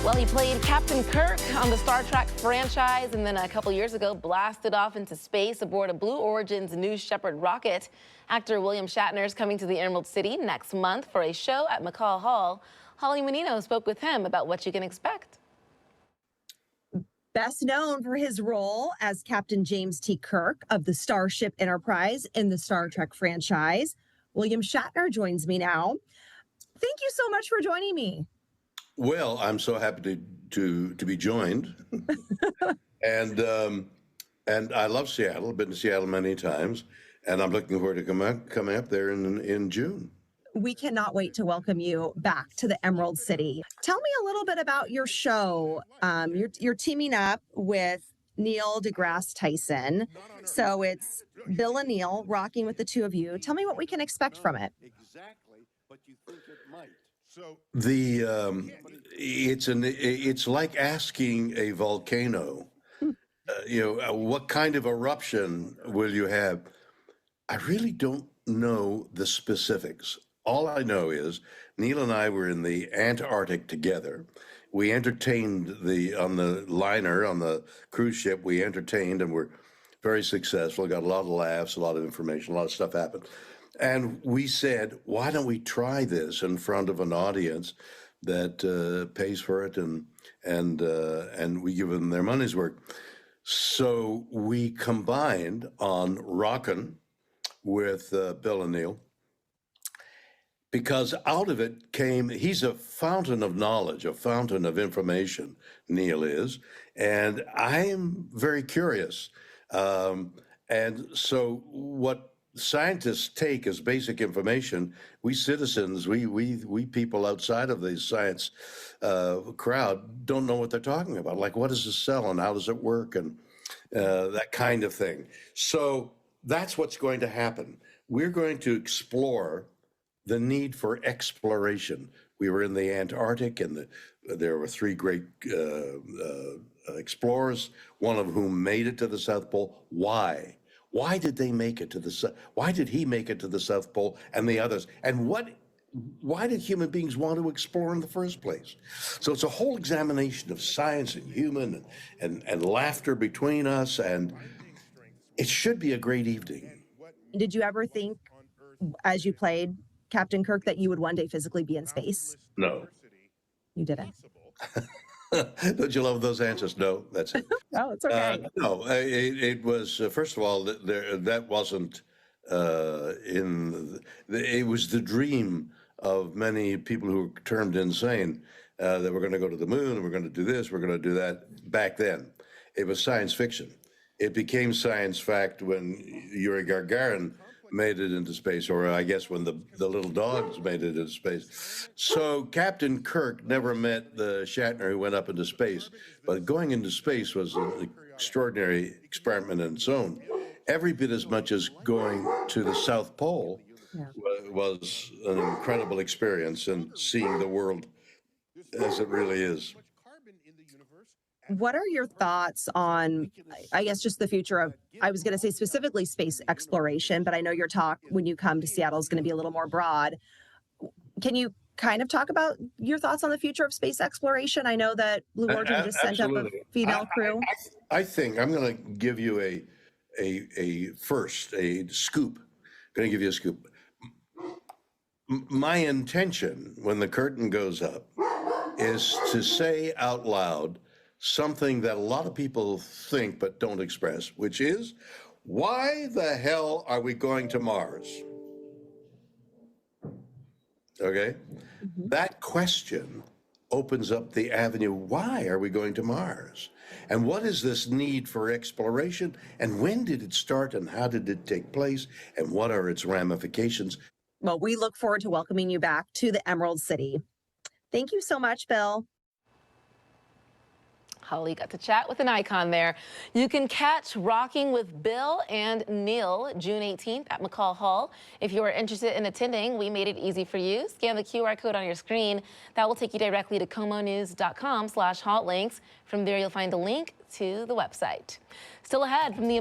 Well, he played Captain Kirk on the Star Trek franchise and then a couple years ago blasted off into space aboard a Blue Origin's new Shepard rocket. Actor William Shatner is coming to the Emerald City next month for a show at McCaw Hall. Holly Menino spoke with him about what you can expect. Best known for his role as Captain James T. Kirk of the Starship Enterprise in the Star Trek franchise, William Shatner joins me now. Thank you so much for joining me. Well, I'm so happy to be joined, and I love Seattle. I've been to Seattle many times, and I'm looking forward to coming up there in June. We cannot wait to welcome you back to the Emerald City. Tell me a little bit about your show. You're teaming up with Neil deGrasse Tyson, so it's Bill and Neil rocking with the two of you. Tell me what we can expect from it. Exactly, but you think it might. It's like asking a volcano, what kind of eruption will you have? I really don't know the specifics. All I know is Neil and I were in the Antarctic together. We entertained on the liner, on the cruise ship, we entertained and were very successful, got a lot of laughs, a lot of information, a lot of stuff happened. And we said, why don't we try this in front of an audience that pays for it and we give them their money's worth. So we combined on Rockin' with Bill and Neil, because out of it came, he's a fountain of knowledge, a fountain of information, Neil is, and I am very curious. And so what scientists take as basic information, we citizens, we people outside of the science crowd don't know what they're talking about. Like, what is a cell and how does it work, and that kind of thing. So that's what's going to happen. We're going to explore the need for exploration. We were in the Antarctic, and there were three great explorers, one of whom made it to the South Pole. Why? Why did they make it to the why did he make it to the South Pole and the others? And why did human beings want to explore in the first place? So it's a whole examination of science and human and laughter between us, and it should be a great evening. Did you ever think, as you played Captain Kirk, that you would one day physically be in space? No. You didn't? Don't you love those answers? No, that's it. Oh, it's okay. No, it was, first of all, that wasn't it was the dream of many people who were termed insane, that we're going to go to the moon, and we're going to do this, we're going to do that. Back then, it was science fiction. It became science fact when Yuri Gagarin made it into space, or I guess when the little dogs made it into space. So Captain Kirk never met the Shatner who went up into space, but going into space was an extraordinary experiment in its own. Every bit as much as going to the South Pole was an incredible experience, and seeing the world as it really is. What are your thoughts on, I guess, just the future of, I was going to say specifically space exploration, but I know your talk when you come to Seattle is going to be a little more broad. Can you kind of talk about your thoughts on the future of space exploration? I know that Blue Origin just sent up a female crew. I think I'm going to give you a scoop. I'm going to give you a scoop. My intention when the curtain goes up is to say out loud something that a lot of people think but don't express, which is, why the hell are we going to Mars? Okay? Mm-hmm. That question opens up the avenue. Why are we going to Mars? And what is this need for exploration? And when did it start, and how did it take place? And what are its ramifications? Well, we look forward to welcoming you back to the Emerald City. Thank you so much, Bill. Holly got to chat with an icon there. You can catch Rocking with Bill and Neil June 18th at McCaw Hall. If you are interested in attending, we made it easy for you. Scan the QR code on your screen. That will take you directly to KOMOnews.com/hotlinks. From there, you'll find a link to the website. Still ahead from the